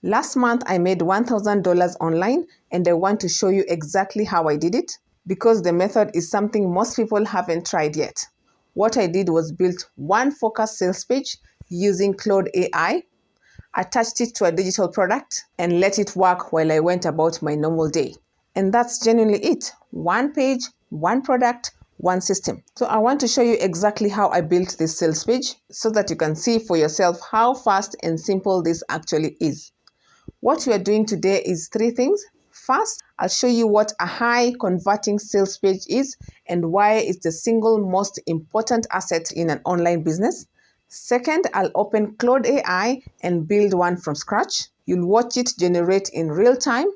Last month, I made $1,000 online, and I want to show you exactly how I did it because the method is something most people haven't tried yet. What I did was build one focused sales page using Claude AI, attached it to a digital product, and let it work while I went about my normal day. And that's genuinely it. One page, one product, one system. So I want to show you exactly how I built this sales page so that you can see for yourself how fast and simple this actually is. What we are doing today is three things. First, I'll show you what a high converting sales page is and why it's the single most important asset in an online business. Second, I'll open Claude AI and build one from scratch. You'll watch it generate in real time.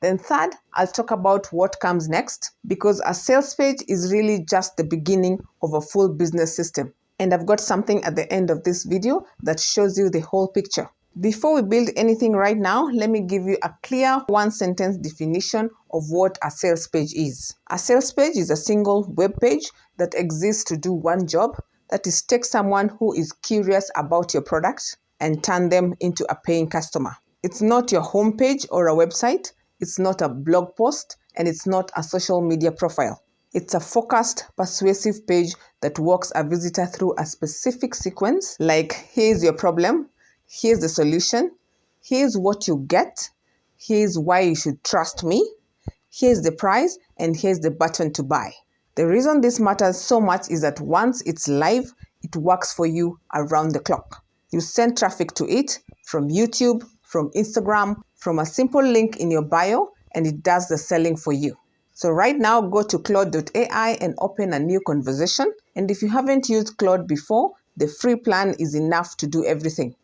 Then third, I'll talk about what comes next because a sales page is really just the beginning of a full business system. And I've got something at the end of this video that shows you the whole picture. Before we build anything right now, let me give you a clear one-sentence definition of what a sales page is. A sales page is a single web page that exists to do one job, that is, take someone who is curious about your product and turn them into a paying customer. It's not your homepage or a website, it's not a blog post, and it's not a social media profile. It's a focused, persuasive page that walks a visitor through a specific sequence, like here's your problem, here's the solution, here's what you get, here's why you should trust me, here's the price, and here's the button to buy. The reason this matters so much is that once it's live, it works for you around the clock. You send traffic to it from YouTube, from Instagram, from a simple link in your bio, and it does the selling for you. So right now, go to Claude.ai and open a new conversation. And if you haven't used Claude before, the free plan is enough to do everything.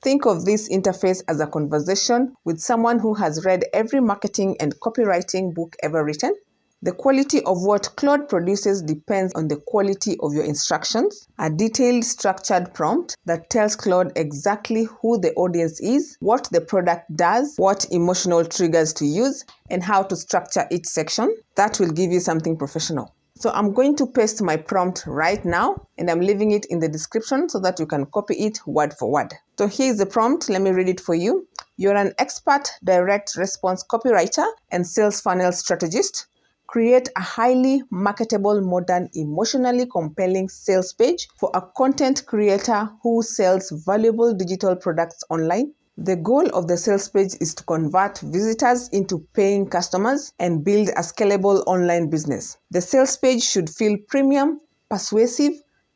Think of this interface as a conversation with someone who has read every marketing and copywriting book ever written. The quality of what Claude produces depends on the quality of your instructions. A detailed, structured prompt that tells Claude exactly who the audience is, what the product does, what emotional triggers to use, and how to structure each section. That will give you something professional. So I'm going to paste my prompt right now, and I'm leaving it in the description so that you can copy it word for word. So here's the prompt. Let me read it for you. You're an expert direct response copywriter and sales funnel strategist. Create a highly marketable, modern, emotionally compelling sales page for a content creator who sells valuable digital products online. The goal of the sales page is to convert visitors into paying customers and build a scalable online business. The sales page should feel premium, persuasive,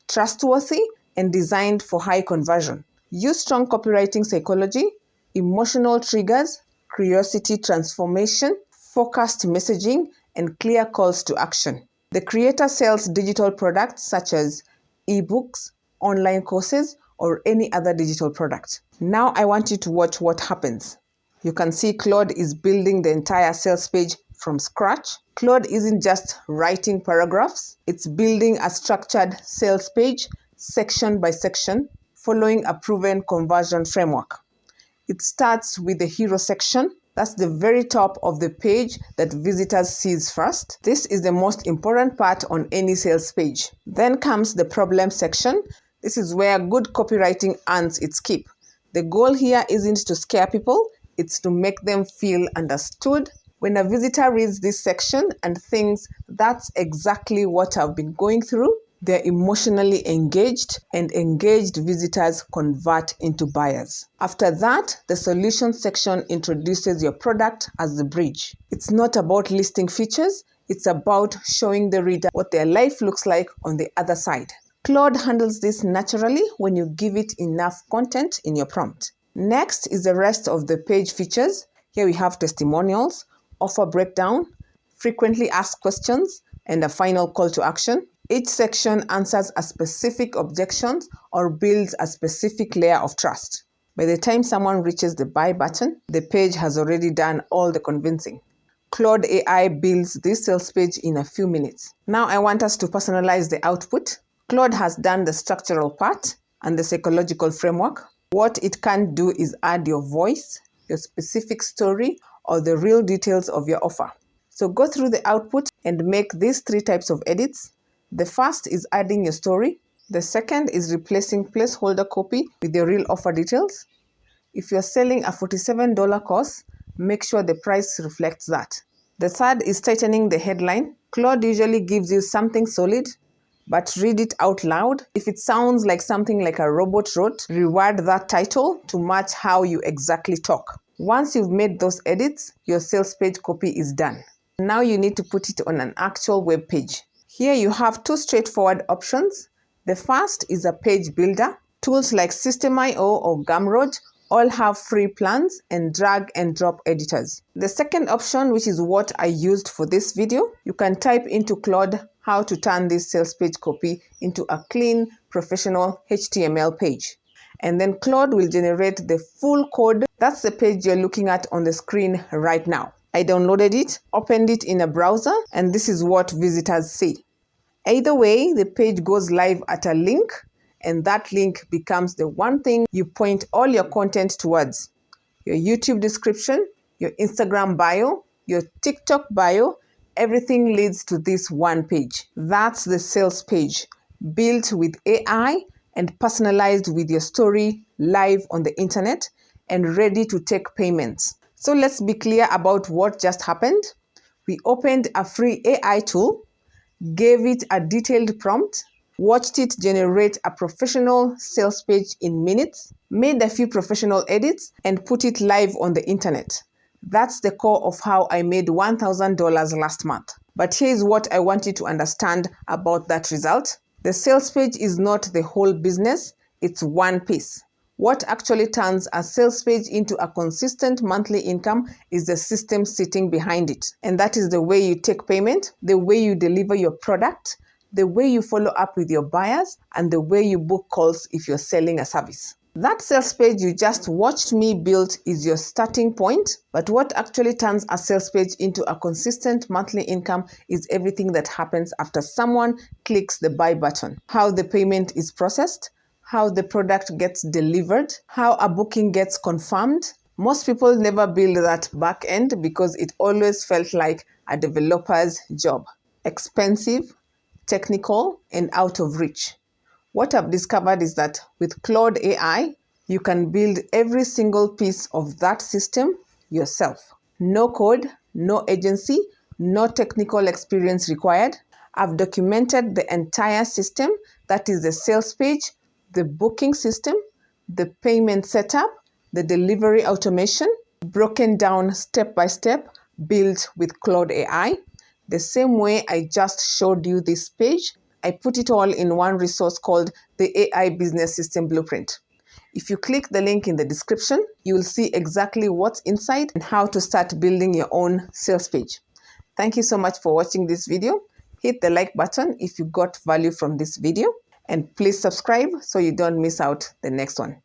trustworthy, and designed for high conversion. Use strong copywriting psychology, emotional triggers, curiosity transformation, focused messaging, and clear calls to action. The creator sells digital products such as ebooks, online courses, or any other digital product. Now I want you to watch what happens. You can see Claude is building the entire sales page from scratch. Claude isn't just writing paragraphs, it's building a structured sales page section by section, following a proven conversion framework. It starts with the hero section. That's the very top of the page that visitors sees first. This is the most important part on any sales page. Then comes the problem section. This is where good copywriting earns its keep. The goal here isn't to scare people, it's to make them feel understood. When a visitor reads this section and thinks, that's exactly what I've been going through, they're emotionally engaged, and engaged visitors convert into buyers. After that, the solution section introduces your product as the bridge. It's not about listing features, it's about showing the reader what their life looks like on the other side. Claude handles this naturally when you give it enough content in your prompt. Next is the rest of the page features. Here we have testimonials, offer breakdown, frequently asked questions, and a final call to action. Each section answers a specific objection or builds a specific layer of trust. By the time someone reaches the buy button, the page has already done all the convincing. Claude AI builds this sales page in a few minutes. Now I want us to personalize the output. Claude has done the structural part and the psychological framework. What it can't do is add your voice, your specific story, or the real details of your offer. So go through the output and make these three types of edits. The first is adding your story. The second is replacing placeholder copy with your real offer details. If you're selling a $47 course, make sure the price reflects that. The third is tightening the headline. Claude usually gives you something solid, but read it out loud. If it sounds like something like a robot wrote, reword that title to match how you exactly talk. Once you've made those edits, your sales page copy is done. Now you need to put it on an actual web page. Here you have two straightforward options. The first is a page builder. Tools like System.io or Gumroad all have free plans and drag and drop editors. The second option, which is what I used for this video, you can type into Claude how to turn this sales page copy into a clean, professional HTML page. And then Claude will generate the full code. That's the page you're looking at on the screen right now. I downloaded it, opened it in a browser, and this is what visitors see. Either way, the page goes live at a link, and that link becomes the one thing you point all your content towards. Your YouTube description, your Instagram bio, your TikTok bio, everything leads to this one page. That's the sales page, built with AI and personalized with your story live on the internet and ready to take payments. So let's be clear about what just happened. We opened a free AI tool, gave it a detailed prompt, watched it generate a professional sales page in minutes, made a few professional edits, and put it live on the internet. That's the core of how I made $1,000 last month. But here's what I want you to understand about that result. The sales page is not the whole business, it's one piece. What actually turns a sales page into a consistent monthly income is the system sitting behind it. And that is the way you take payment, the way you deliver your product, the way you follow up with your buyers, and the way you book calls if you're selling a service. That sales page you just watched me build is your starting point, but what actually turns a sales page into a consistent monthly income is everything that happens after someone clicks the buy button. How the payment is processed, how the product gets delivered, how a booking gets confirmed. Most people never build that back end because it always felt like a developer's job. Expensive, technical, and out of reach. What I've discovered is that with Claude AI, you can build every single piece of that system yourself. No code, no agency, no technical experience required. I've documented the entire system, that is the sales page, the booking system, the payment setup, the delivery automation, broken down step by step, built with Claude AI. The same way I just showed you this page, I put it all in one resource called the AI Business System Blueprint. If you click the link in the description, you will see exactly what's inside and how to start building your own sales page. Thank you so much for watching this video. Hit the like button if you got value from this video, and please subscribe so you don't miss out the next one.